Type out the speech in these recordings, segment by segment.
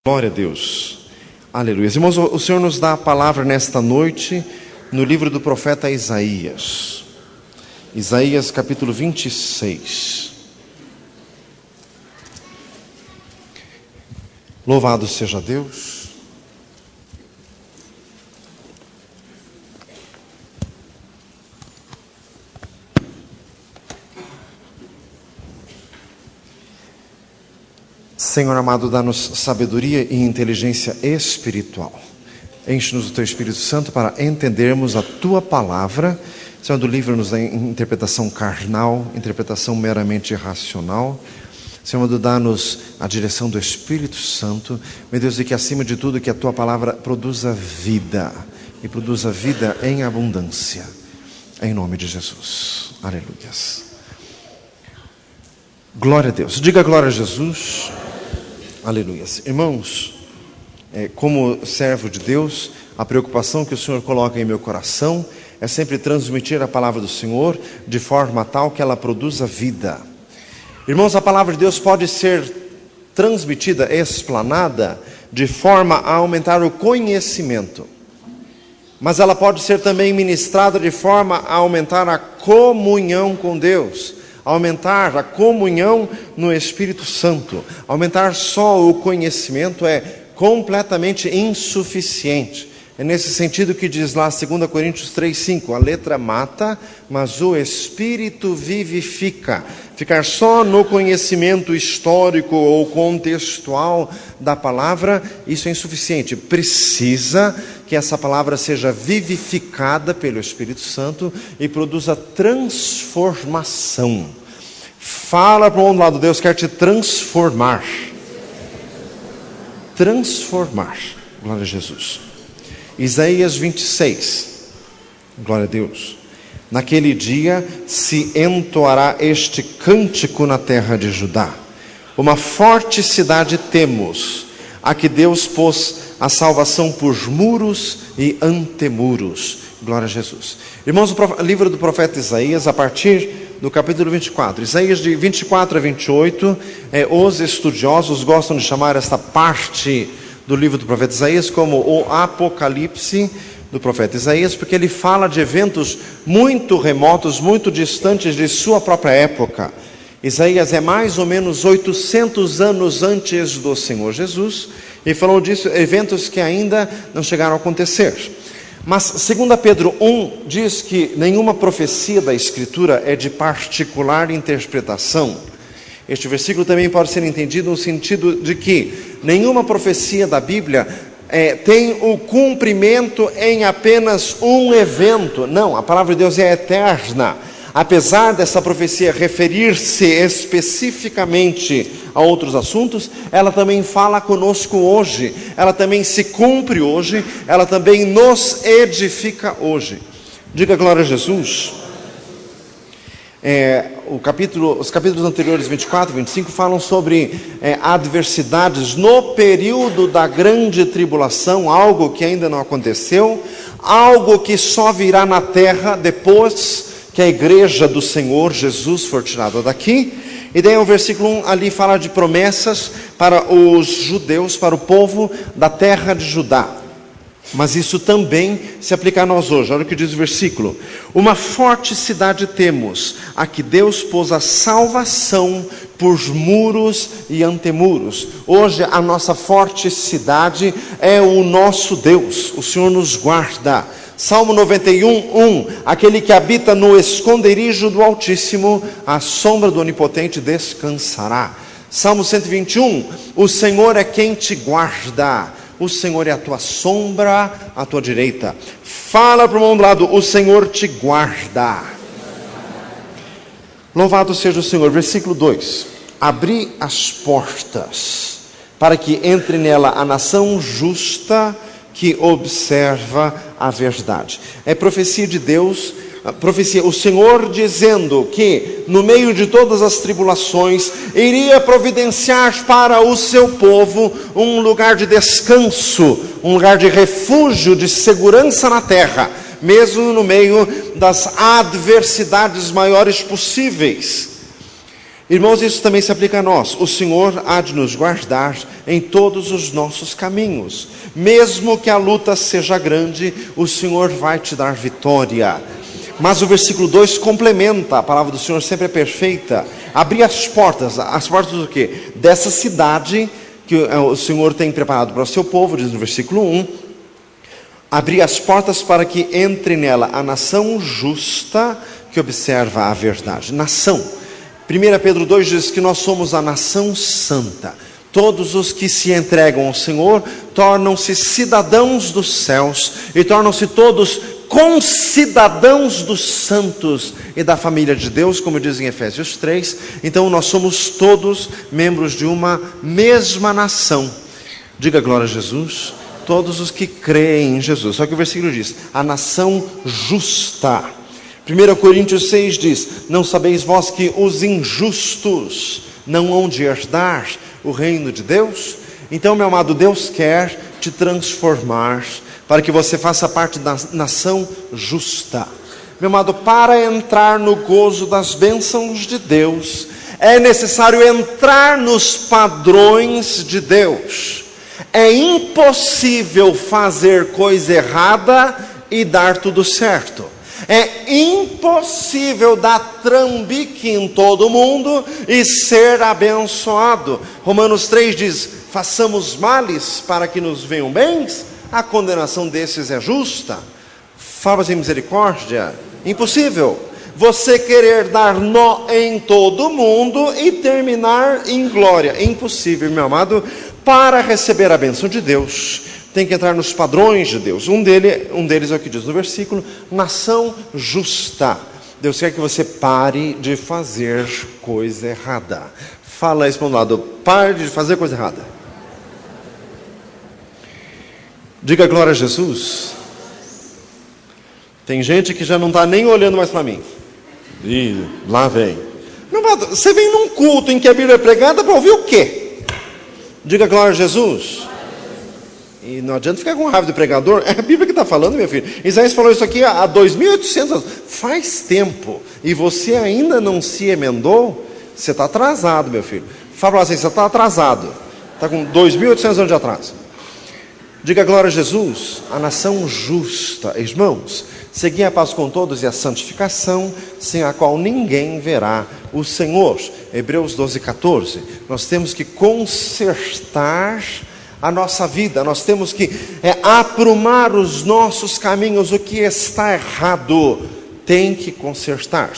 Glória a Deus, aleluia. Irmãos, o Senhor nos dá a palavra nesta noite no livro do profeta Isaías. Isaías capítulo 26. Louvado seja Deus. Senhor amado, dá-nos sabedoria e inteligência espiritual. Enche-nos do Teu Espírito Santo para entendermos a Tua palavra. Senhor, do livro-nos da interpretação carnal, interpretação meramente racional. Senhor, dá-nos a direção do Espírito Santo. Meu Deus, e que acima de tudo, que a Tua palavra produza vida. E produza vida em abundância. Em nome de Jesus. Aleluias. Glória a Deus. Diga glória a Jesus. Aleluia. Irmãos, como servo de Deus, a preocupação que o Senhor coloca em meu coração é sempre transmitir a palavra do Senhor de forma tal que ela produza vida. Irmãos, a palavra de Deus pode ser transmitida, explanada, de forma a aumentar o conhecimento. Mas ela pode ser também ministrada de forma a aumentar a comunhão com Deus. Aumentar a comunhão no Espírito Santo. Aumentar só o conhecimento é completamente insuficiente. É nesse sentido que diz lá 2 Coríntios 3,5, a letra mata, mas o Espírito vivifica. Ficar só no conhecimento histórico ou contextual da palavra, isso é insuficiente. Precisa que essa palavra seja vivificada pelo Espírito Santo e produza transformação. Fala para o outro lado, Deus quer te transformar. Transformar. Glória a Jesus. Isaías 26. Glória a Deus. Naquele dia se entoará este cântico na terra de Judá. Uma forte cidade temos, a que Deus pôs a salvação por muros e antemuros. Glória a Jesus. Irmãos, o livro do profeta Isaías, a partir do capítulo 24. Isaías de 24 a 28, os estudiosos gostam de chamar esta parte do livro do profeta Isaías como o Apocalipse do profeta Isaías, porque ele fala de eventos muito remotos, muito distantes de sua própria época. Isaías é mais ou menos 800 anos antes do Senhor Jesus, e falou disso, eventos que ainda não chegaram a acontecer. Mas 2 Pedro 1 diz que nenhuma profecia da Escritura é de particular interpretação. Este versículo também pode ser entendido no sentido de que nenhuma profecia da Bíblia tem o cumprimento em apenas um evento. Não, a palavra de Deus é eterna. Apesar dessa profecia referir-se especificamente a outros assuntos, ela também fala conosco hoje, ela também se cumpre hoje, ela também nos edifica hoje. Diga glória a Jesus. Os capítulos anteriores, 24 e 25, falam sobre adversidades no período da grande tribulação, algo que ainda não aconteceu, algo que só virá na terra depois que a igreja do Senhor Jesus for tirada daqui. E daí o versículo 1 ali fala de promessas para os judeus, para o povo da terra de Judá. Mas isso também se aplica a nós hoje. Olha o que diz o versículo. Uma forte cidade temos, a que Deus pôs a salvação por muros e antemuros. Hoje a nossa forte cidade é o nosso Deus. O Senhor nos guarda. Salmo 91:1, aquele que habita no esconderijo do Altíssimo, à sombra do Onipotente descansará. Salmo 121, o Senhor é quem te guarda, o Senhor é a tua sombra, à tua direita. Fala para o mundo lado, o Senhor te guarda. Louvado seja o Senhor. Versículo 2, abri as portas, para que entre nela a nação justa, que observa a verdade. É profecia de Deus, profecia, o Senhor dizendo que no meio de todas as tribulações iria providenciar para o seu povo um lugar de descanso, um lugar de refúgio, de segurança na terra, mesmo no meio das adversidades maiores possíveis. Irmãos, isso também se aplica a nós. O Senhor há de nos guardar em todos os nossos caminhos. Mesmo que a luta seja grande, o Senhor vai te dar vitória. Mas o versículo 2 complementa, a palavra do Senhor sempre é perfeita. Abrir as portas do quê? Dessa cidade que o Senhor tem preparado para o seu povo, diz no versículo 1. Abrir as portas para que entre nela a nação justa que observa a verdade. Nação. 1 Pedro 2 diz que nós somos a nação santa. Todos os que se entregam ao Senhor tornam-se cidadãos dos céus e tornam-se todos concidadãos dos santos e da família de Deus, como diz em Efésios 3. Então nós somos todos membros de uma mesma nação. Diga glória a Jesus. Todos os que creem em Jesus. Só que o versículo diz, a nação justa. 1 Coríntios 6 diz, não sabeis vós que os injustos não hão de herdar o reino de Deus? Então, meu amado, Deus quer te transformar para que você faça parte da nação justa. Meu amado, para entrar no gozo das bênçãos de Deus, é necessário entrar nos padrões de Deus. É impossível fazer coisa errada e dar tudo certo. É impossível dar trambique em todo mundo e ser abençoado. Romanos 3 diz, façamos males para que nos venham bens, a condenação desses é justa. Favas e misericórdia, impossível. Você querer dar nó em todo mundo e terminar em glória, impossível, meu amado. Para receber a bênção de Deus, tem que entrar nos padrões de Deus. Um deles é o que diz no versículo, nação justa. Deus quer que você pare de fazer coisa errada. Fala isso para um lado, pare de fazer coisa errada. Diga glória a Jesus. Tem gente que já não está nem olhando mais para mim. Ih, lá vem. Você vem num culto em que a Bíblia é pregada para ouvir o quê? Diga glória a Jesus. E não adianta ficar com raiva do pregador. É a Bíblia que está falando, meu filho. Isaías falou isso aqui há 2.800 anos. Faz tempo. E você ainda não se emendou? Você está atrasado, meu filho. Fala assim, você está atrasado. Está com 2.800 anos de atraso. Diga glória a Jesus. A nação justa. Irmãos, segui a paz com todos e a santificação, sem a qual ninguém verá o Senhor. Hebreus 12:14. Nós temos que consertar a nossa vida, nós temos que aprumar os nossos caminhos. O que está errado tem que consertar.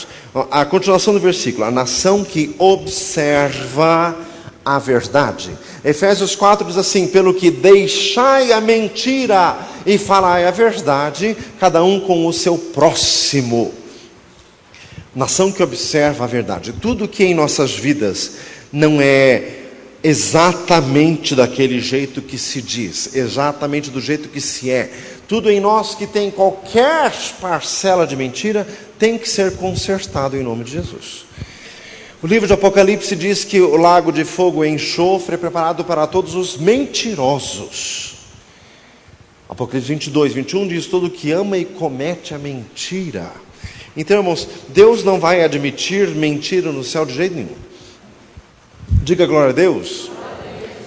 A continuação do versículo, a nação que observa a verdade. Efésios 4 diz assim, pelo que deixai a mentira e falai a verdade, cada um com o seu próximo. Nação que observa a verdade. Tudo que em nossas vidas não é exatamente daquele jeito que se diz, exatamente do jeito que se é, tudo em nós que tem qualquer parcela de mentira, tem que ser consertado em nome de Jesus. O livro de Apocalipse diz que o lago de fogo e enxofre é preparado para todos os mentirosos. Apocalipse 22:21 diz, todo que ama e comete a mentira. Então, irmãos, Deus não vai admitir mentira no céu de jeito nenhum. Diga glória a Deus.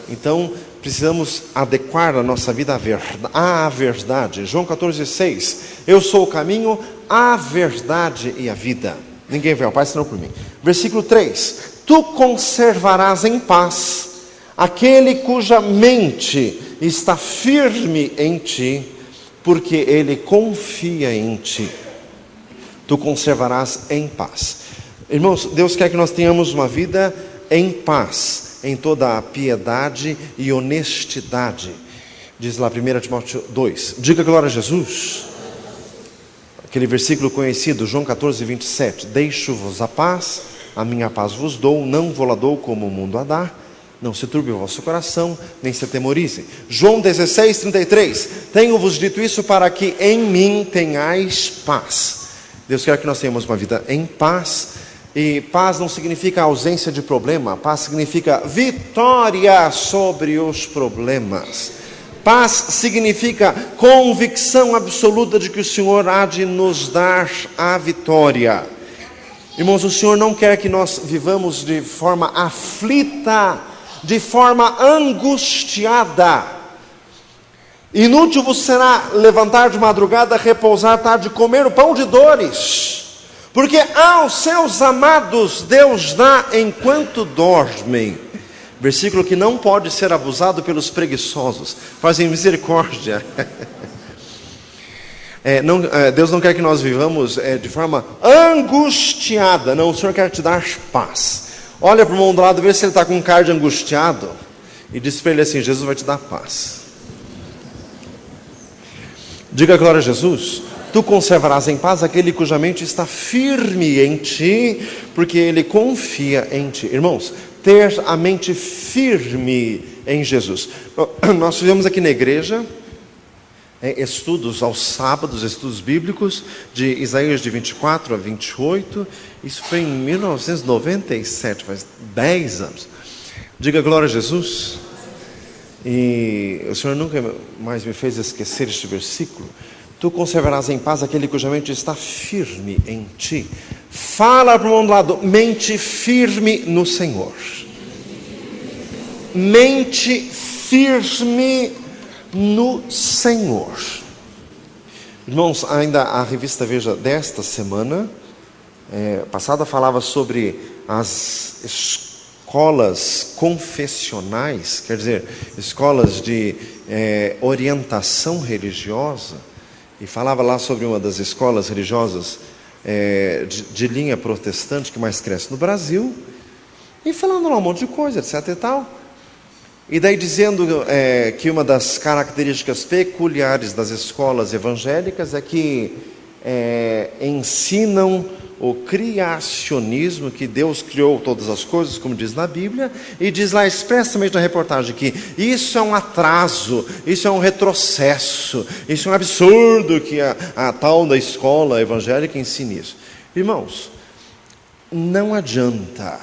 Então, precisamos adequar a nossa vida à verdade. João 14:6. Eu sou o caminho, a verdade e a vida. Ninguém vê ao Pai senão por mim. Versículo 3. Tu conservarás em paz aquele cuja mente está firme em ti, porque ele confia em ti. Tu conservarás em paz. Irmãos, Deus quer que nós tenhamos uma vida em paz, em toda a piedade e honestidade. Diz lá 1 Timóteo 2. Diga glória a Jesus. Aquele versículo conhecido, João 14:27. Deixo-vos a paz, a minha paz vos dou, não vou-la dou como o mundo a dá. Não se turbe o vosso coração, nem se atemorize. João 16:33. Tenho-vos dito isso para que em mim tenhais paz. Deus quer que nós tenhamos uma vida em paz. E paz não significa ausência de problema. Paz significa vitória sobre os problemas. Paz significa convicção absoluta de que o Senhor há de nos dar a vitória. Irmãos, o Senhor não quer que nós vivamos de forma aflita, de forma angustiada. Inútil vos será levantar de madrugada, repousar tarde, comer o pão de dores, porque aos seus amados Deus dá enquanto dormem. Versículo que não pode ser abusado pelos preguiçosos. Fazem misericórdia. Deus não quer que nós vivamos de forma angustiada. Não, o Senhor quer te dar paz. Olha para o irmão do lado, vê se ele está com cara de angustiado, e diz para ele assim: Jesus vai te dar paz. Diga glória a Jesus. Tu conservarás em paz aquele cuja mente está firme em ti, porque ele confia em ti. Irmãos, ter a mente firme em Jesus. Nós fizemos aqui na igreja estudos aos sábados, estudos bíblicos de Isaías de 24 a 28. Isso foi em 1997, faz 10 anos. Diga glória a Jesus. E o Senhor nunca mais me fez esquecer este versículo. Tu conservarás em paz aquele cuja mente está firme em ti. Fala para o outro lado: mente firme no Senhor. Mente firme no Senhor. Irmãos, ainda a revista Veja desta semana passada falava sobre as escolas confessionais, quer dizer, escolas de orientação religiosa, e falava lá sobre uma das escolas religiosas de linha protestante que mais cresce no Brasil, e falando lá um monte de coisa, etc e tal. E daí dizendo que uma das características peculiares das escolas evangélicas é que ensinam o criacionismo, que Deus criou todas as coisas, como diz na Bíblia, e diz lá expressamente na reportagem que isso é um atraso, isso é um retrocesso, isso é um absurdo que a tal da escola evangélica ensine isso. Irmãos, não adianta.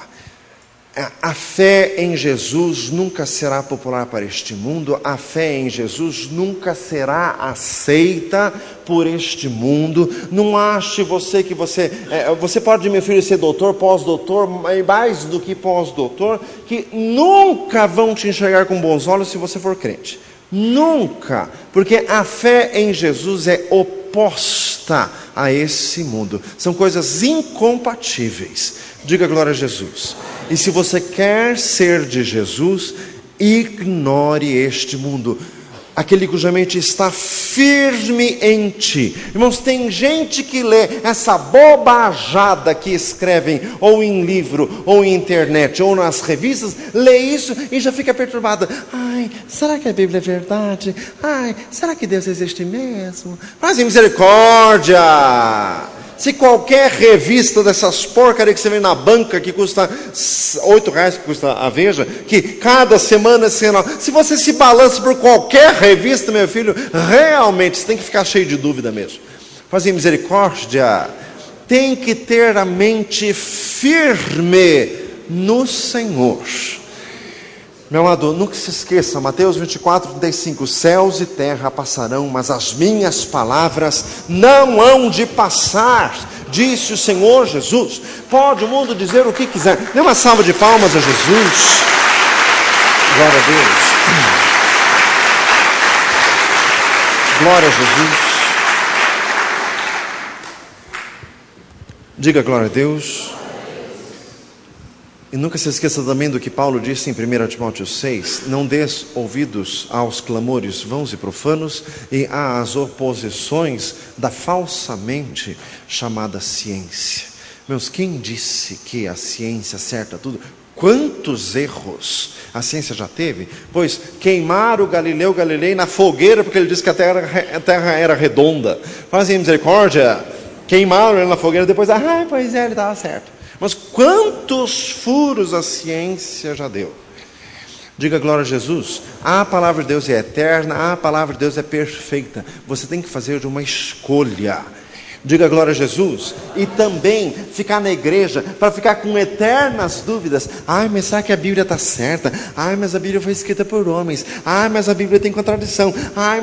A fé em Jesus nunca será popular para este mundo, a fé em Jesus nunca será aceita por este mundo. Não ache você que você pode, meu filho, ser doutor, pós-doutor, mais do que pós-doutor, que nunca vão te enxergar com bons olhos se você for crente. Nunca, porque a fé em Jesus é oposta a esse mundo. São coisas incompatíveis. Diga glória a Jesus. E se você quer ser de Jesus, ignore este mundo, aquele cuja mente está firme em ti. Irmãos, tem gente que lê essa bobajada que escrevem, ou em livro, ou em internet, ou nas revistas, lê isso e já fica perturbada. Ai, será que a Bíblia é verdade? Ai, será que Deus existe mesmo? Faz misericórdia! Se qualquer revista dessas porcarias que você vê na banca, que custa R$8, que custa a Veja, que cada semana, se você se balança por qualquer revista, meu filho, realmente você tem que ficar cheio de dúvida mesmo. Fazer misericórdia, tem que ter a mente firme no Senhor. Meu amado, nunca se esqueça, Mateus 24:35, céus e terra passarão, mas as minhas palavras não hão de passar, disse o Senhor Jesus. Pode o mundo dizer o que quiser. Dê uma salva de palmas a Jesus. Glória a Deus. Glória a Jesus. Diga glória a Deus. E nunca se esqueça também do que Paulo disse em 1 Timóteo 6, não des ouvidos aos clamores vãos e profanos e às oposições da falsamente chamada ciência. Meus, quem disse que a ciência acerta tudo? Quantos erros a ciência já teve? Pois queimaram o Galileu Galilei na fogueira porque ele disse que a terra era redonda. Fazem misericórdia, queimaram ele na fogueira, depois, pois ele estava certo. Mas quantos furos a ciência já deu? Diga glória a Jesus. A palavra de Deus é eterna, a palavra de Deus é perfeita. Você tem que fazer uma escolha. Diga glória a Jesus. E também ficar na igreja para ficar com eternas dúvidas. Mas será que a Bíblia está certa? Mas a Bíblia foi escrita por homens. Mas a Bíblia tem contradição.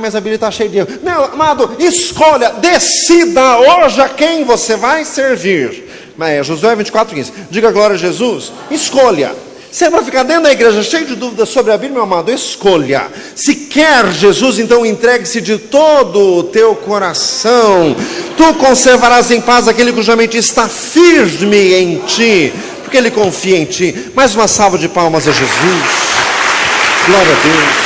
Mas a Bíblia está cheia de erros. Meu amado, escolha, decida hoje a quem você vai servir. Josué 24:15. Diga glória a Jesus. Escolha. Se é para ficar dentro da igreja cheio de dúvidas sobre a Bíblia, meu amado, escolha. Se quer Jesus, então entregue-se de todo o teu coração. Tu conservarás em paz aquele cuja mente está firme em ti, porque ele confia em ti. Mais uma salva de palmas a Jesus. Glória a Deus.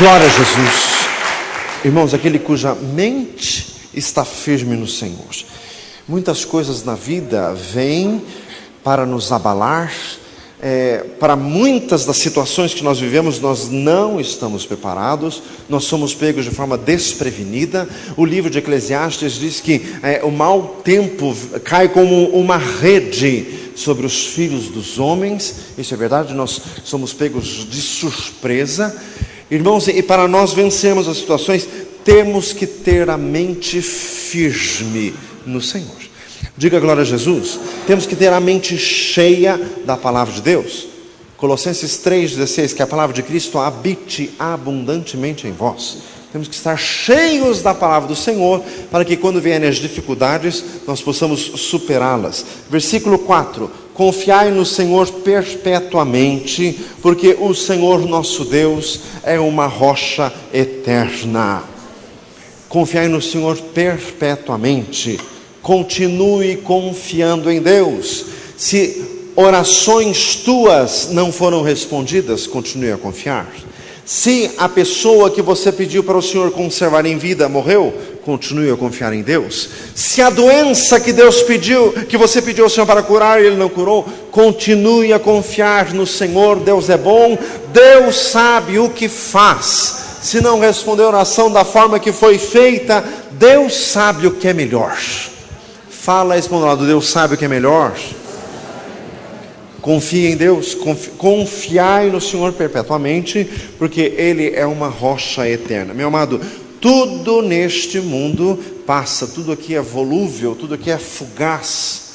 Glória a Jesus. Irmãos, aquele cuja mente está firme no Senhor. Muitas coisas na vida vêm para nos abalar. Para muitas das situações que nós vivemos, nós não estamos preparados, nós somos pegos de forma desprevenida. O livro de Eclesiastes diz que o mau tempo cai como uma rede sobre os filhos dos homens. Isso é verdade, nós somos pegos de surpresa. Irmãos, e para nós vencermos as situações, temos que ter a mente firme no Senhor. Diga glória a Jesus. Temos que ter a mente cheia da palavra de Deus. Colossenses 3,16, que a palavra de Cristo habite abundantemente em vós. Temos que estar cheios da palavra do Senhor, para que quando vierem as dificuldades, nós possamos superá-las. Versículo 4: confiai no Senhor perpetuamente, porque o Senhor nosso Deus é uma rocha eterna. Confiai no Senhor perpetuamente. Continue confiando em Deus. Se orações tuas não foram respondidas, continue a confiar. Se a pessoa que você pediu para o Senhor conservar em vida morreu, continue a confiar em Deus. Se a doença que Deus pediu, que você pediu ao Senhor para curar e Ele não curou, continue a confiar no Senhor. Deus é bom, Deus sabe o que faz. Se não respondeu a oração da forma que foi feita, Deus sabe o que é melhor. Fala esse lado, Deus sabe o que é melhor. Confie em Deus, confiai no Senhor perpetuamente, porque Ele é uma rocha eterna. Meu amado, tudo neste mundo passa, tudo aqui é volúvel, tudo aqui é fugaz.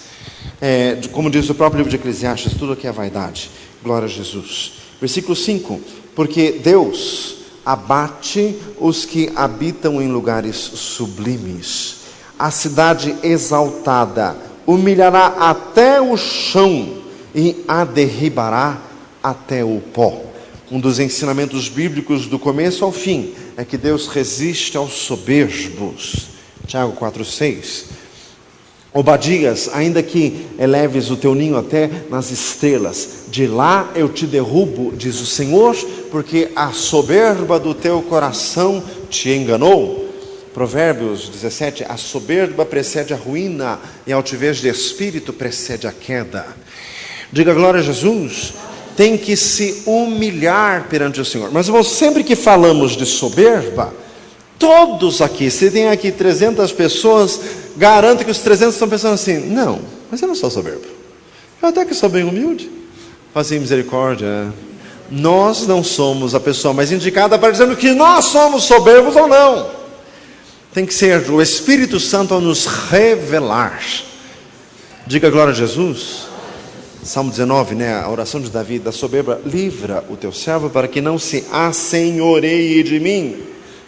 Como diz o próprio livro de Eclesiastes, tudo aqui é vaidade. Glória a Jesus. Versículo 5: porque Deus abate os que habitam em lugares sublimes. A cidade exaltada humilhará até o chão e a derribará até o pó. Um dos ensinamentos bíblicos do começo ao fim é que Deus resiste aos soberbos. Tiago 4,6. Obadias, ainda que eleves o teu ninho até nas estrelas, de lá eu te derrubo, diz o Senhor, porque a soberba do teu coração te enganou. Provérbios 17, a soberba precede a ruína, e a altivez de espírito precede a queda. Diga glória a Jesus. Tem que se humilhar perante o Senhor. Mas sempre que falamos de soberba, todos aqui, se tem aqui 300 pessoas, garanto que os 300 estão pensando assim: não, mas eu não sou soberbo, eu até que sou bem humilde. Fazer misericórdia. Nós não somos a pessoa mais indicada para dizer que nós somos soberbos ou não. Tem que ser o Espírito Santo a nos revelar. Diga glória a Jesus. Salmo 19, a oração de Davi: da soberba livra o teu servo, para que não se assenhoreie de mim.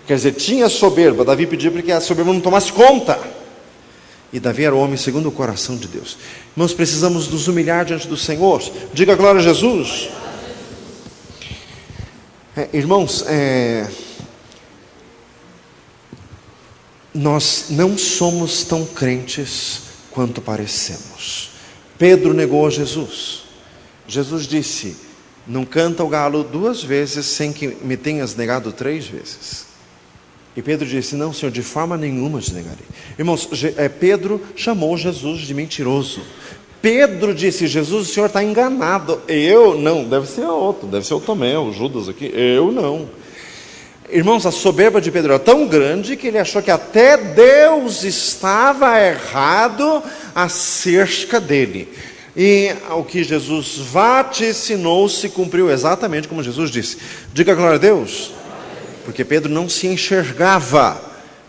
Quer dizer, tinha soberba, Davi pediu para que a soberba não tomasse conta. E Davi era o homem segundo o coração de Deus. Nós precisamos nos humilhar diante do Senhor. Diga glória a Jesus. Irmãos, nós não somos tão crentes quanto parecemos. Pedro negou a Jesus. Jesus disse: não canta o galo 2 vezes sem que me tenhas negado 3 vezes. E Pedro disse: não, Senhor, de forma nenhuma te negarei. Irmãos, Pedro chamou Jesus de mentiroso. Pedro disse: Jesus, o Senhor está enganado. Eu não, deve ser outro, deve ser o Tomé, o Judas aqui. Eu não. Irmãos, a soberba de Pedro era tão grande que ele achou que até Deus estava errado acerca dele. E o que Jesus vaticinou se cumpriu exatamente como Jesus disse. Diga glória a Deus. Porque Pedro não se enxergava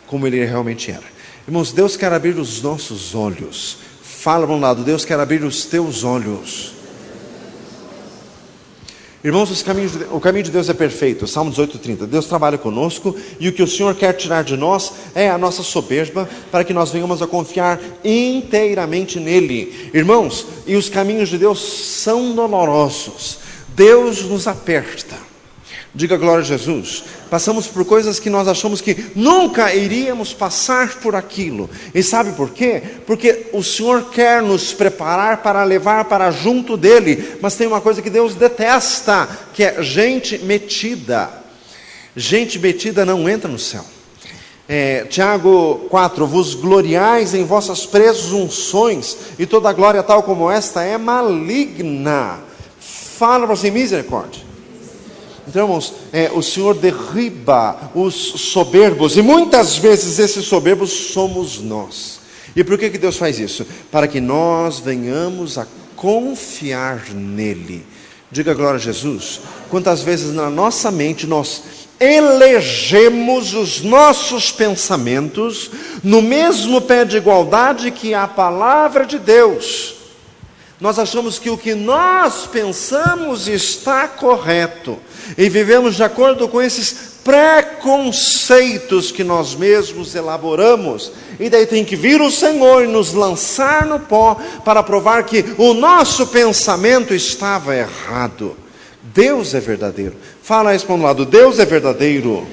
como ele realmente era. Irmãos, Deus quer abrir os nossos olhos. Fala para um lado: Deus quer abrir os teus olhos. Irmãos, o caminho de Deus é perfeito. Salmo 18:30. Deus trabalha conosco e o que o Senhor quer tirar de nós é a nossa soberba, para que nós venhamos a confiar inteiramente nele. Irmãos, e os caminhos de Deus são dolorosos. Deus nos aperta. Diga glória a Jesus. Passamos por coisas que nós achamos que nunca iríamos passar por aquilo. E sabe por quê? Porque o Senhor quer nos preparar para levar para junto dele. Mas tem uma coisa que Deus detesta, que é gente metida. Gente metida não entra no céu. Tiago 4, vos gloriais em vossas presunções, e toda glória tal como esta é maligna. Fala para você, misericórdia. Então, irmãos, o Senhor derriba os soberbos, e muitas vezes esses soberbos somos nós. E por que Deus faz isso? Para que nós venhamos a confiar nele. Diga glória a Jesus. Quantas vezes na nossa mente nós elegemos os nossos pensamentos no mesmo pé de igualdade que a palavra de Deus. Nós achamos que o que nós pensamos está correto e vivemos de acordo com esses preconceitos que nós mesmos elaboramos. E daí tem que vir o Senhor e nos lançar no pó para provar que o nosso pensamento estava errado. Deus é verdadeiro. Fala isso para um lado, Deus é verdadeiro.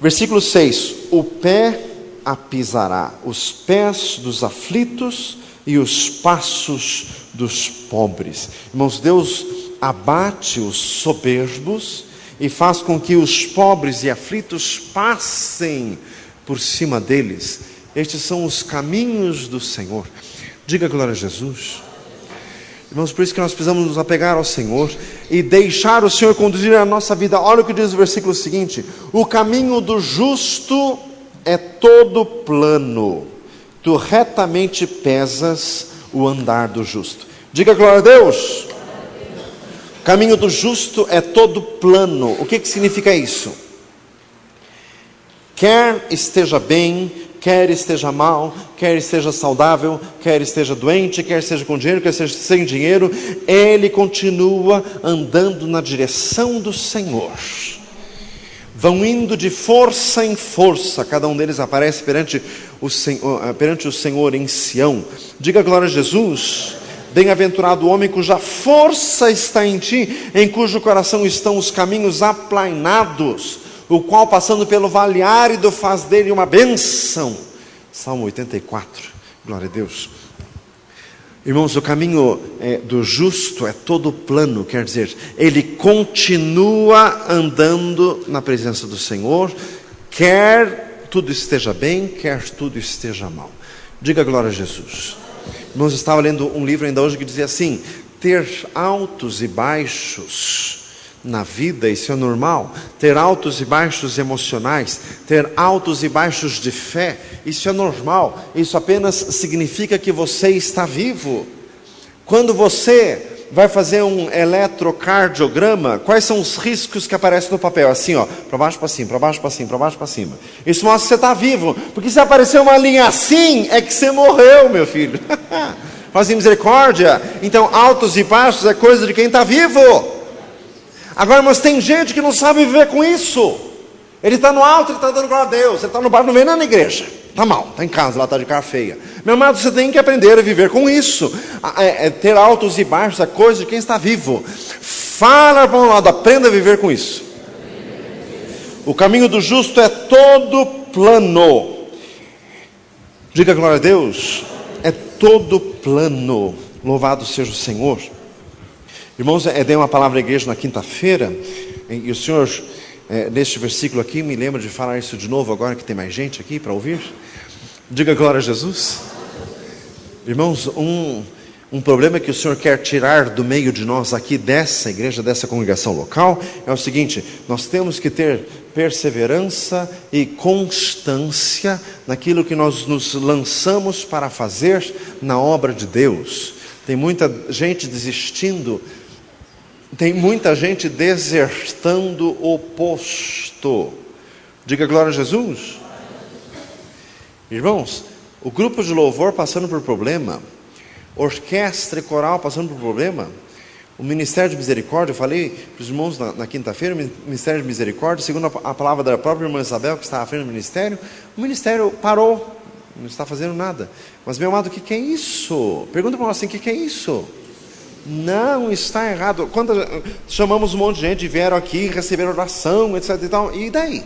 Versículo 6, o pé a pisará, os pés dos aflitos e os passos dos pobres. Irmãos, Deus abate os soberbos e faz com que os pobres e aflitos passem por cima deles. Estes são os caminhos do Senhor. Diga glória a Jesus. Irmãos, por isso que nós precisamos nos apegar ao Senhor e deixar o Senhor conduzir a nossa vida. Olha o que diz o versículo seguinte: o caminho do justo é todo plano, tu retamente pesas o andar do justo. Diga glória a Deus. O caminho do justo é todo plano. O que significa isso? Quer esteja bem, quer esteja mal, quer esteja saudável, quer esteja doente, quer esteja com dinheiro, quer esteja sem dinheiro, ele continua andando na direção do Senhor. Vão indo de força em força, cada um deles aparece perante o Senhor em Sião. Diga glória a Jesus. Bem-aventurado o homem cuja força está em ti, em cujo coração estão os caminhos aplainados, o qual passando pelo vale árido faz dele uma bênção. Salmo 84, glória a Deus. Irmãos, o caminho do justo é todo plano, quer dizer, ele continua andando na presença do Senhor, quer tudo esteja bem, quer tudo esteja mal. Diga glória a Jesus. Irmãos, eu estava lendo um livro ainda hoje que dizia assim: ter altos e baixos na vida, isso é normal. Ter altos e baixos emocionais, ter altos e baixos de fé, isso é normal. Isso apenas significa que você está vivo. Quando você vai fazer um eletrocardiograma, quais são os riscos que aparecem no papel? Assim, ó, para baixo, para cima, para baixo, para cima, para baixo, para cima. Isso mostra que você está vivo, porque se aparecer uma linha assim, é que você morreu, meu filho. Faz misericórdia. Então, altos e baixos é coisa de quem está vivo. Agora, mas tem gente que não sabe viver com isso. Ele está no alto, ele está dando glória a Deus. Ele está no bar, não vem na igreja. Está mal, está em casa, lá está de cara feia. Meu amado, você tem que aprender a viver com isso. Ter altos e baixos é coisa de quem está vivo. Fala para um lado, aprenda a viver com isso. O caminho do justo é todo plano. Diga glória a Deus. É todo plano. Louvado seja o Senhor. Irmãos, dei uma palavra à igreja na quinta-feira, e o Senhor, neste versículo aqui, me lembra de falar isso de novo agora que tem mais gente aqui para ouvir. Diga glória a Jesus. Irmãos, um problema que o Senhor quer tirar do meio de nós aqui dessa igreja, dessa congregação local, é o seguinte: nós temos que ter perseverança e constância naquilo que nós nos lançamos para fazer na obra de Deus. Tem muita gente desistindo, tem muita gente desertando o posto. Diga glória a Jesus. Irmãos, o grupo de louvor passando por problema, orquestra e coral passando por problema, O ministério de misericórdia, eu falei para os irmãos na quinta-feira, o ministério de misericórdia, segundo a palavra da própria irmã Isabel, que está à frente do ministério, o ministério parou, não está fazendo nada. Mas, meu amado, o que é isso? Pergunta para nós assim, o que é isso? Não está errado. Quando chamamos um monte de gente, vieram aqui, receberam oração, etc. e tal, e daí?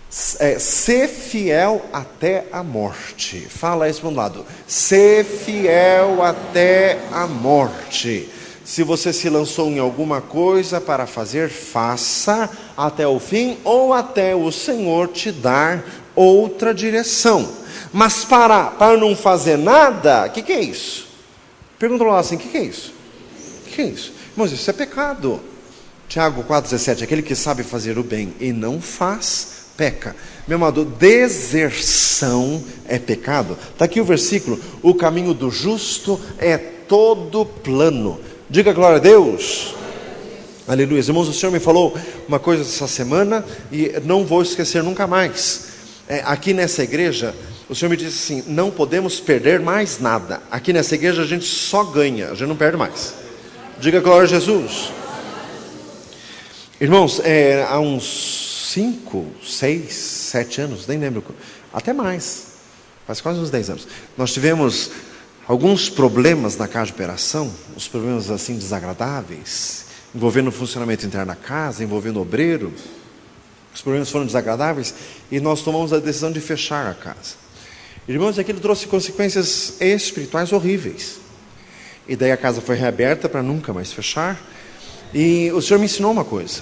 Ser fiel até a morte. Fala isso para um lado. Ser fiel até a morte. Se você se lançou em alguma coisa para fazer, faça até o fim, ou até o Senhor te dar outra direção. Mas para não fazer nada, o que é isso? Pergunta lá assim, o que é isso? O que é isso? Irmãos, isso é pecado. Tiago 4,17, aquele que sabe fazer o bem e não faz, peca. Meu amado, deserção é pecado. Está aqui o versículo, o caminho do justo é todo plano. Diga glória a Deus. Aleluia. Irmãos, o Senhor me falou uma coisa essa semana e não vou esquecer nunca mais. Aqui nessa igreja, o Senhor me disse assim, não podemos perder mais nada. Aqui nessa igreja a gente só ganha, a gente não perde mais. Diga glória a Jesus. Irmãos, há uns 5, 6, 7 anos, nem lembro, até mais, faz quase uns 10 anos, nós tivemos alguns problemas na casa de operação, uns problemas assim desagradáveis, envolvendo o funcionamento interno da casa, envolvendo o obreiro. Os problemas foram desagradáveis e nós tomamos a decisão de fechar a casa. Irmãos, aquilo trouxe consequências espirituais horríveis. E daí a casa foi reaberta para nunca mais fechar. E o Senhor me ensinou uma coisa.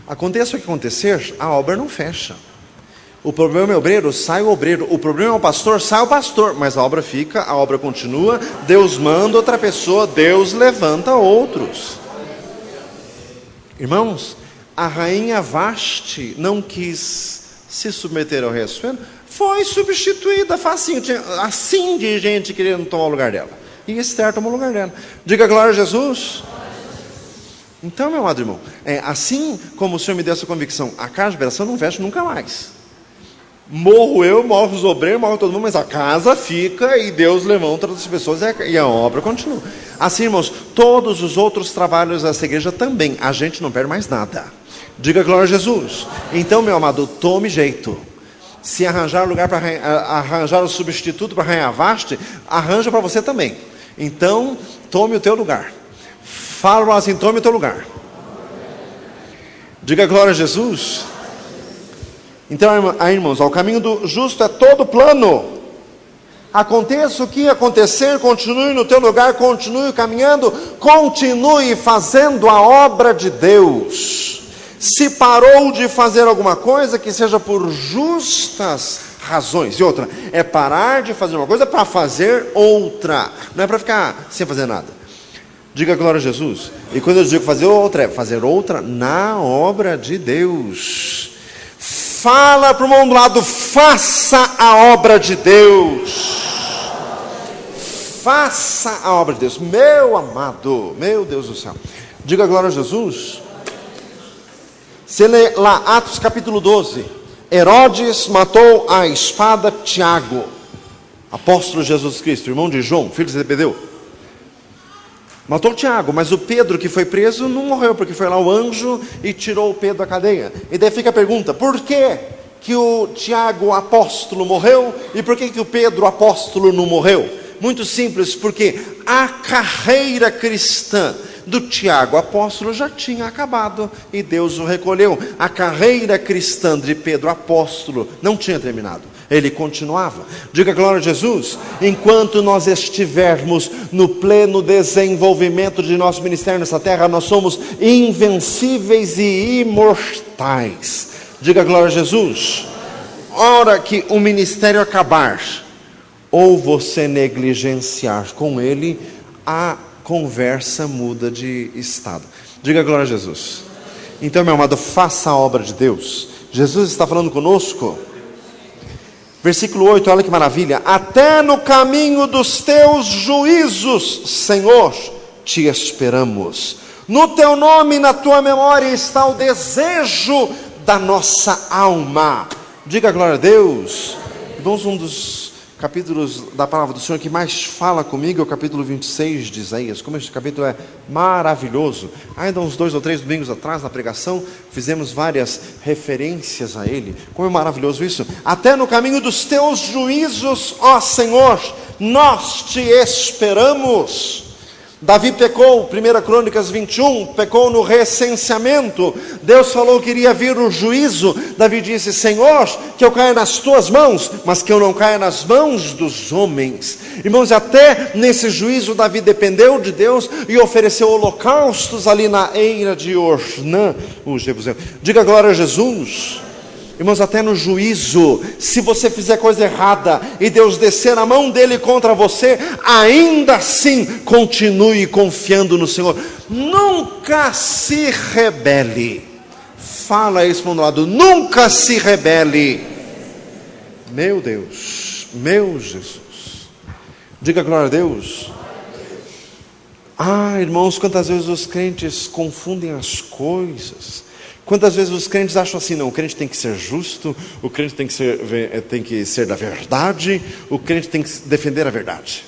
Aconteça o que acontecer, a obra não fecha. O problema é o obreiro, sai o obreiro. O problema é o pastor, sai o pastor. Mas a obra fica, a obra continua. Deus manda outra pessoa, Deus levanta outros. Irmãos, a rainha Vasti não quis se submeter ao rei Assuero, foi substituída facinho. Tinha assim de gente querendo tomar o lugar dela. E Esther tomou o lugar dela. Diga glória a Jesus. Então, meu amado irmão, assim como o Senhor me deu essa convicção, a casa de operação não fecha nunca mais. Morro eu, morro os obreiros, morro todo mundo, mas a casa fica e Deus levanta outras pessoas e a obra continua. Assim, irmãos, todos os outros trabalhos dessa igreja também, a gente não perde mais nada. Diga glória a Jesus. Então, meu amado, tome jeito. Se arranjar lugar para arranjar o substituto para Rainha Vasti, arranja para você também. Então, tome o teu lugar. Fala assim, tome o teu lugar. Diga glória a Jesus. Então, irmãos, o caminho do justo é todo plano. Aconteça o que acontecer, continue no teu lugar, continue caminhando, continue fazendo a obra de Deus. Se parou de fazer alguma coisa, que seja por justas razões. E outra, é parar de fazer uma coisa para fazer outra. Não é para ficar sem fazer nada. Diga glória a Jesus. E quando eu digo fazer outra, é fazer outra na obra de Deus. Fala para o irmão do lado, faça a obra de Deus. Faça a obra de Deus. Meu amado, meu Deus do céu. Diga glória a Jesus. Você lê lá, Atos capítulo 12. Herodes matou a espada Tiago, apóstolo de Jesus Cristo, irmão de João, filho de Zebedeu. Matou Tiago, mas o Pedro que foi preso não morreu, porque foi lá o anjo e tirou o Pedro da cadeia. E daí fica a pergunta, por que o Tiago apóstolo morreu e por que o Pedro apóstolo não morreu? Muito simples, porque a carreira cristã do Tiago apóstolo já tinha acabado e Deus o recolheu. A carreira cristã de Pedro apóstolo não tinha terminado, ele continuava. Diga glória a Jesus. Enquanto nós estivermos no pleno desenvolvimento de nosso ministério nessa terra, nós somos invencíveis e imortais. Diga glória a Jesus. Hora que o ministério acabar, ou você negligenciar com ele, a conversa muda de estado. Diga glória a Jesus. Então, meu amado, faça a obra de Deus. Jesus está falando conosco. Versículo 8, olha que maravilha. Até no caminho dos teus juízos, Senhor, te esperamos. No teu nome e na tua memória está o desejo da nossa alma. Diga glória a Deus. Irmãos, um dos capítulos da palavra do Senhor que mais fala comigo é o capítulo 26 de Isaías. Como este capítulo é maravilhoso. Ainda uns 2 ou 3 domingos atrás, na pregação, fizemos várias referências a ele. Como é maravilhoso isso. Até no caminho dos teus juízos, ó Senhor, nós te esperamos. Davi pecou, 1 Crônicas 21, pecou no recenseamento. Deus falou que iria vir o juízo. Davi disse: Senhor, que eu caia nas tuas mãos, mas que eu não caia nas mãos dos homens. Irmãos, até nesse juízo Davi dependeu de Deus e ofereceu holocaustos ali na eira de Ornã, o Jebuseu. Diga glória a Jesus. Irmãos, até no juízo, se você fizer coisa errada e Deus descer a mão dele contra você, ainda assim continue confiando no Senhor. Nunca se rebele. Fala isso para o lado, nunca se rebele. Meu Deus, meu Jesus. Diga glória a Deus. Irmãos, quantas vezes os crentes confundem as coisas. Quantas vezes os crentes acham assim, não, o crente tem que ser justo, o crente tem que ser da verdade, o crente tem que defender a verdade.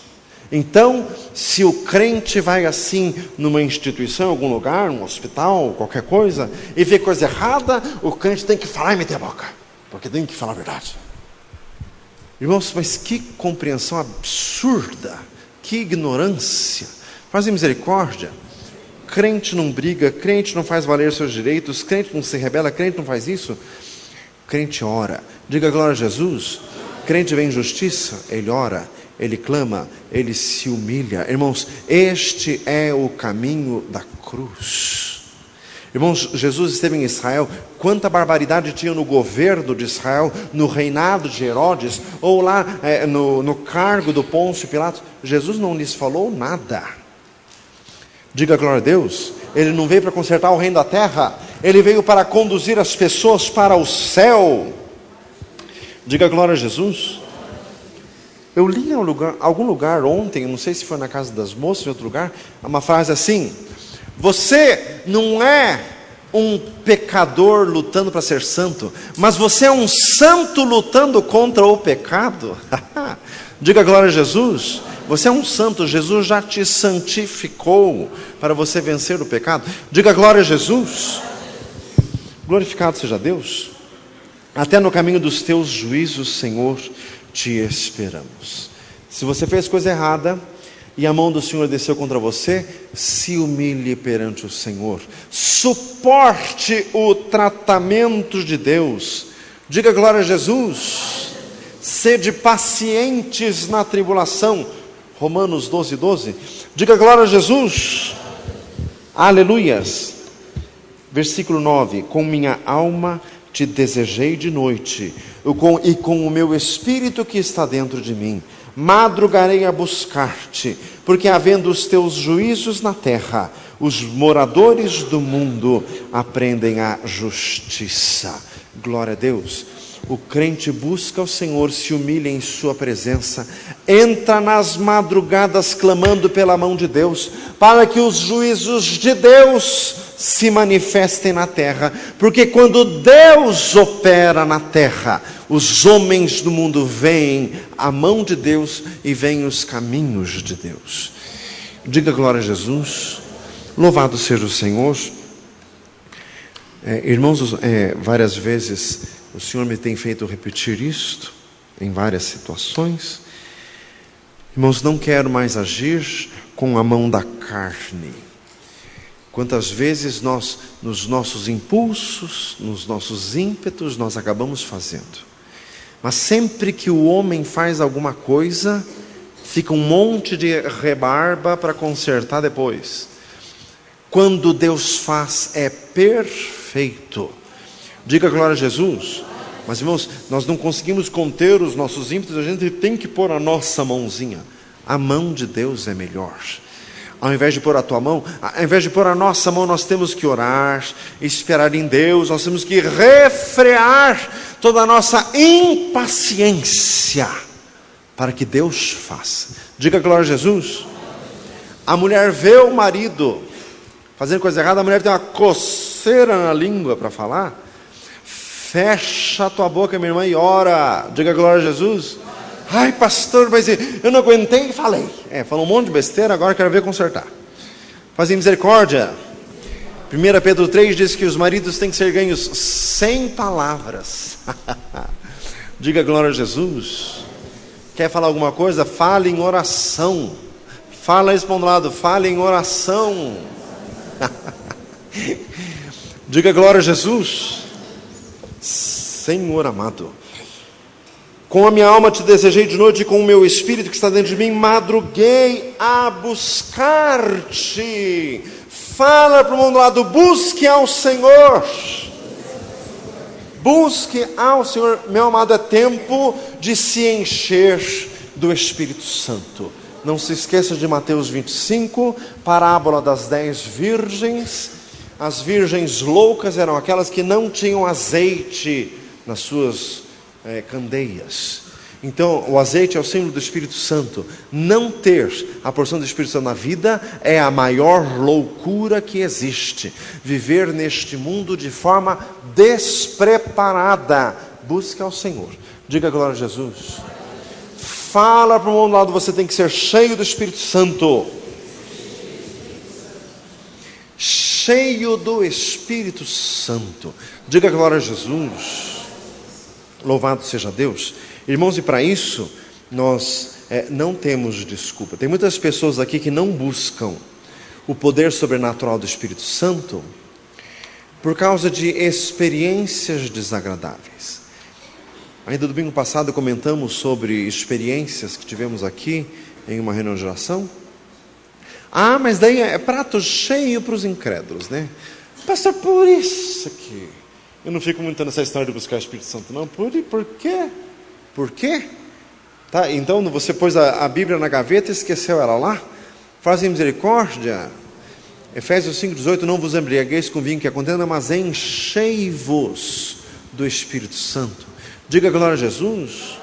Então, se o crente vai assim numa instituição, em algum lugar, um hospital, qualquer coisa, e vê coisa errada, o crente tem que falar e meter a boca, porque tem que falar a verdade. Irmãos, mas que compreensão absurda, que ignorância. Fazem misericórdia. Crente não briga, crente não faz valer seus direitos, crente não se rebela, crente não faz isso. Crente ora. Diga glória a Jesus. Crente vê injustiça, ele ora, ele clama, ele se humilha. Irmãos, este é o caminho da cruz. Irmãos, Jesus esteve em Israel. Quanta barbaridade tinha no governo de Israel, no reinado de Herodes, ou lá no cargo do Pôncio Pilatos. Jesus não lhes falou nada. Diga glória a Deus. Ele não veio para consertar o reino da terra, ele veio para conduzir as pessoas para o céu. Diga glória a Jesus. Eu li em algum lugar ontem, não sei se foi na casa das moças, em outro lugar, uma frase assim: você não é um pecador lutando para ser santo, mas você é um santo lutando contra o pecado. Diga glória a Jesus. Você é um santo, Jesus já te santificou para você vencer o pecado. Diga glória a Jesus. Glorificado seja Deus. Até no caminho dos teus juízos, Senhor, te esperamos. Se você fez coisa errada e a mão do Senhor desceu contra você, se humilhe perante o Senhor. Suporte o tratamento de Deus. Diga glória a Jesus. Sede pacientes na tribulação. Romanos 12, 12. Diga glória a Jesus. Aleluias. Versículo 9. Com minha alma te desejei de noite, e com o meu espírito que está dentro de mim, madrugarei a buscar-te, porque havendo os teus juízos na terra, os moradores do mundo aprendem a justiça. Glória a Deus. O crente busca o Senhor, se humilha em sua presença, entra nas madrugadas clamando pela mão de Deus, para que os juízos de Deus se manifestem na terra, porque quando Deus opera na terra, os homens do mundo veem a mão de Deus e veem os caminhos de Deus. Diga glória a Jesus. Louvado seja o Senhor. Irmãos, várias vezes o Senhor me tem feito repetir isto, em várias situações. Irmãos, não quero mais agir com a mão da carne. Quantas vezes nós, nos nossos impulsos, nos nossos ímpetos, nós acabamos fazendo. Mas sempre que o homem faz alguma coisa, fica um monte de rebarba para consertar depois. Quando Deus faz, é perfeito. Diga glória a Jesus. Mas irmãos, nós não conseguimos conter os nossos ímpetos, a gente tem que pôr a nossa mãozinha. A mão de Deus é melhor. Ao invés de pôr a tua mão, ao invés de pôr a nossa mão, nós temos que orar, esperar em Deus, nós temos que refrear toda a nossa impaciência, para que Deus faça. Diga glória a Jesus. A mulher vê o marido fazendo coisa errada, a mulher tem uma coceira na língua para falar. Fecha a tua boca, minha irmã, e ora. Diga glória a Jesus. Ai, pastor, mas eu não aguentei e falei. Falou um monte de besteira, agora quero ver consertar. Fazer misericórdia. 1 Pedro 3 diz que os maridos têm que ser ganhos sem palavras. Diga glória a Jesus. Quer falar alguma coisa? Fale em oração. Fala isso para um lado, fale em oração. Diga glória a Jesus. Senhor amado, com a minha alma te desejei de noite, e com o meu espírito que está dentro de mim madruguei a buscar-te. Fala para o mundo lado, busque ao Senhor. Busque ao Senhor, meu amado. É tempo de se encher do Espírito Santo. Não se esqueça de Mateus 25, parábola das 10 virgens. As virgens loucas eram aquelas que não tinham azeite nas suas candeias. Então, o azeite é o símbolo do Espírito Santo. Não ter a porção do Espírito Santo na vida é a maior loucura que existe. Viver neste mundo de forma despreparada. Busque ao Senhor. Diga glória a Jesus. Fala para o mundo lado, você tem que ser cheio do Espírito Santo. Cheio do Espírito Santo. Diga glória a Jesus. Louvado seja Deus. Irmãos, e para isso, nós não temos desculpa. Tem muitas pessoas aqui que não buscam o poder sobrenatural do Espírito Santo por causa de experiências desagradáveis. Ainda domingo passado comentamos sobre experiências que tivemos aqui em uma reunião de oração. Mas daí é prato cheio para os incrédulos, né? Pastor, por isso que eu não fico muito nessa história de buscar o Espírito Santo, não. Por quê? Por quê? Tá, então você pôs a Bíblia na gaveta e esqueceu ela lá? Fazem misericórdia. Efésios 5,18, não vos embriagueis com vinho que é contenda, mas enchei-vos do Espírito Santo. Diga glória a Jesus.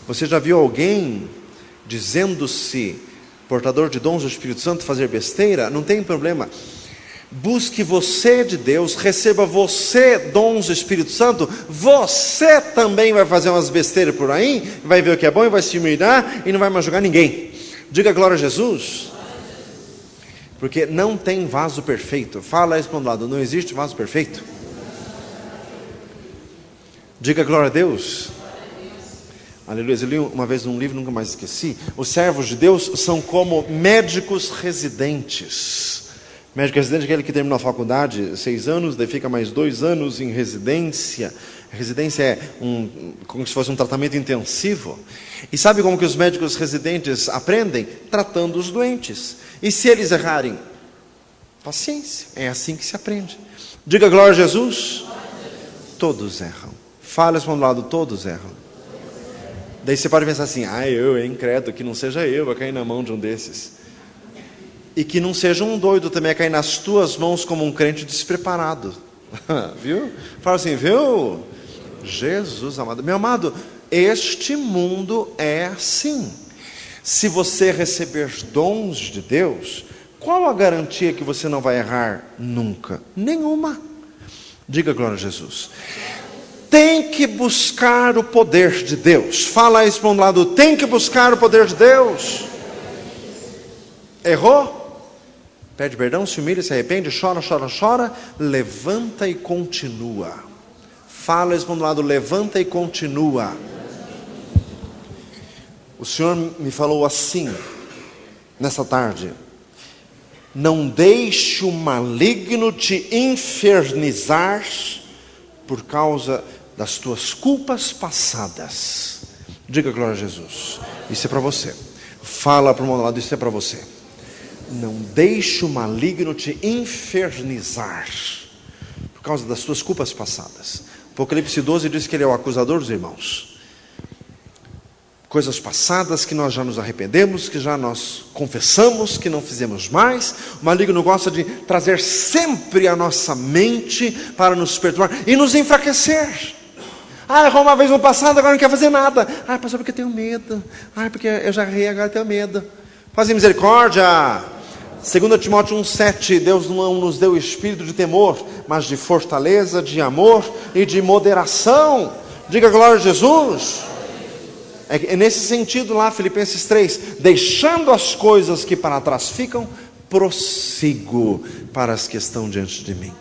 Você já viu alguém dizendo-se portador de dons do Espírito Santo fazer besteira? Não tem problema. Busque você de Deus, receba você dons do Espírito Santo. Você também vai fazer umas besteiras por aí, vai ver o que é bom e vai se humilhar e não vai machucar ninguém. Diga glória a Jesus. Porque não tem vaso perfeito. Fala isso para um lado, não existe vaso perfeito. Diga glória a Deus. Aleluia. Eu li uma vez num livro, nunca mais esqueci. Os servos de Deus são como médicos residentes. Médico residente é aquele que terminou a faculdade 6 anos, daí fica mais 2 anos em residência. A residência é como se fosse um tratamento intensivo. E sabe como que os médicos residentes aprendem? Tratando os doentes. E se eles errarem? Paciência. É assim que se aprende. Diga glória a Jesus. Todos erram. Fala para um lado, todos erram. Daí você pode pensar assim, eu incrédulo, que não seja eu a cair na mão de um desses. E que não seja um doido também a cair nas tuas mãos como um crente despreparado. Viu? Fala assim, viu? Jesus amado. Meu amado, este mundo é assim. Se você receber dons de Deus, qual a garantia que você não vai errar nunca? Nenhuma. Diga glória a Jesus. Tem que buscar o poder de Deus. Fala isso para um lado, tem que buscar o poder de Deus. Errou? Pede perdão, se humilha, se arrepende, chora, chora, chora, levanta e continua. Fala isso para um lado, levanta e continua. O Senhor me falou assim, nessa tarde: não deixe o maligno te infernizar por causa das tuas culpas passadas. Diga glória a Jesus. Isso é para você. Fala para um lado, isso é para você. Não deixe o maligno te infernizar por causa das tuas culpas passadas. Apocalipse 12 diz que ele é o acusador dos irmãos. Coisas passadas que nós já nos arrependemos, que já nós confessamos, que não fizemos mais. O maligno gosta de trazer sempre a nossa mente para nos perturbar e nos enfraquecer. Errou uma vez no passado, agora não quer fazer nada. Pastor, porque eu tenho medo. Porque eu já errei, agora tenho medo. Fazer misericórdia. 2 Timóteo 1,7, Deus não nos deu espírito de temor, mas de fortaleza, de amor e de moderação. Diga glória a Jesus. É nesse sentido lá, Filipenses 3, deixando as coisas que para trás ficam, prossigo para as que estão diante de mim.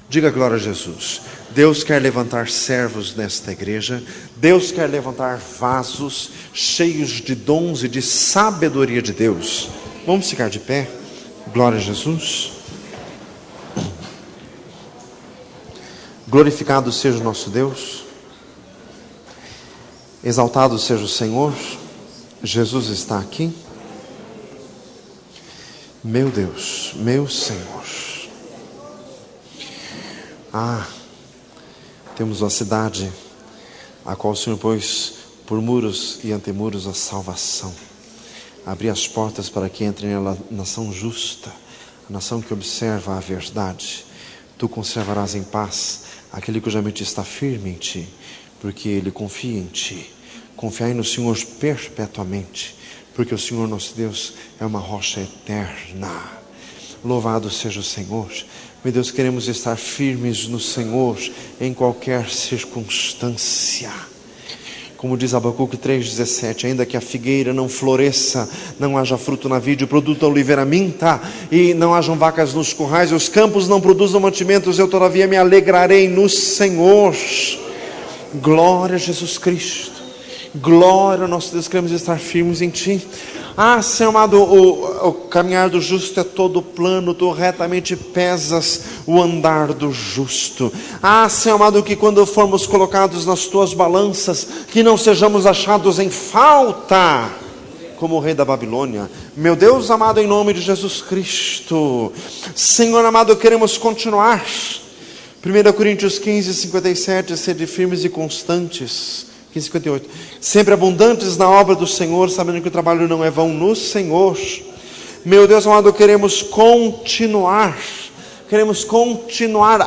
Diga glória a Jesus. Deus quer levantar servos nesta igreja, Deus quer levantar vasos cheios de dons e de sabedoria de Deus. Vamos ficar de pé? Glória a Jesus. Glorificado seja o nosso Deus, exaltado seja o Senhor. Jesus está aqui. Meu Deus, meu Senhor. Temos uma cidade a qual o Senhor pôs por muros e antemuros a salvação. Abri as portas para que entre nela a nação justa, a nação que observa a verdade. Tu conservarás em paz aquele cuja mente está firme em ti, porque ele confia em ti. Confiai no Senhor perpetuamente, porque o Senhor nosso Deus é uma rocha eterna. Louvado seja o Senhor. Meu Deus, queremos estar firmes no Senhor em qualquer circunstância. Como diz Abacuque 3,17, ainda que a figueira não floresça, não haja fruto na vide, o produto da oliveira minta, e não hajam vacas nos currais, e os campos não produzam mantimentos, eu todavia me alegrarei no Senhor. Glória a Jesus Cristo. Glória ao nosso Deus, queremos estar firmes em Ti. Senhor amado, o caminhar do justo é todo plano, Tu retamente pesas o andar do justo. Senhor amado, que quando formos colocados nas Tuas balanças, que não sejamos achados em falta, como o rei da Babilônia. Meu Deus amado, em nome de Jesus Cristo. Senhor amado, queremos continuar. 1 Coríntios 15:57, sede firmes e constantes. 15:58, sempre abundantes na obra do Senhor, sabendo que o trabalho não é vão no Senhor. Meu Deus amado, queremos continuar.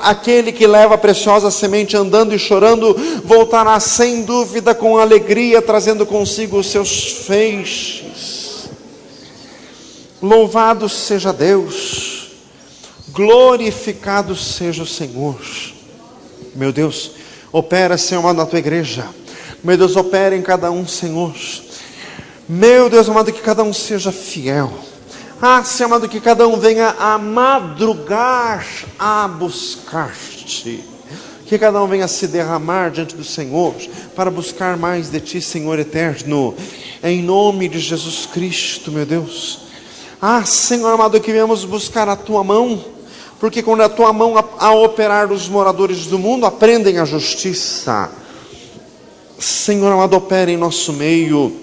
Aquele que leva a preciosa semente andando e chorando, voltará sem dúvida com alegria, trazendo consigo os seus feixes. Louvado seja Deus, glorificado seja o Senhor. Meu Deus, opera, Senhor amado, na Tua igreja. Meu Deus, opera em cada um, Senhor. Meu Deus amado, que cada um seja fiel. Senhor amado, que cada um venha a madrugar a buscar-te. Que cada um venha se derramar diante do Senhor para buscar mais de Ti, Senhor eterno. Em nome de Jesus Cristo, meu Deus. Senhor amado, que venhamos buscar a Tua mão. Porque quando a Tua mão a operar, os moradores do mundo aprendem a justiça. Senhor amado, opera em nosso meio.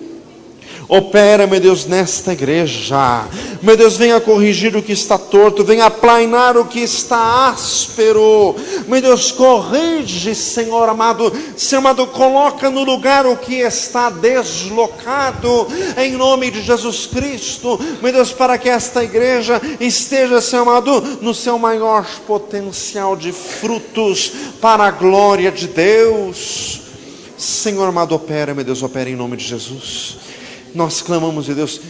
Opera, meu Deus, nesta igreja. Meu Deus, venha corrigir o que está torto, venha aplainar o que está áspero. Meu Deus, corrige, Senhor amado. Senhor amado, coloca no lugar o que está deslocado, em nome de Jesus Cristo. Meu Deus, para que esta igreja esteja, Senhor amado, no seu maior potencial de frutos, para a glória de Deus. Senhor amado, opera, meu Deus, opera em nome de Jesus. Nós clamamos, meu Deus,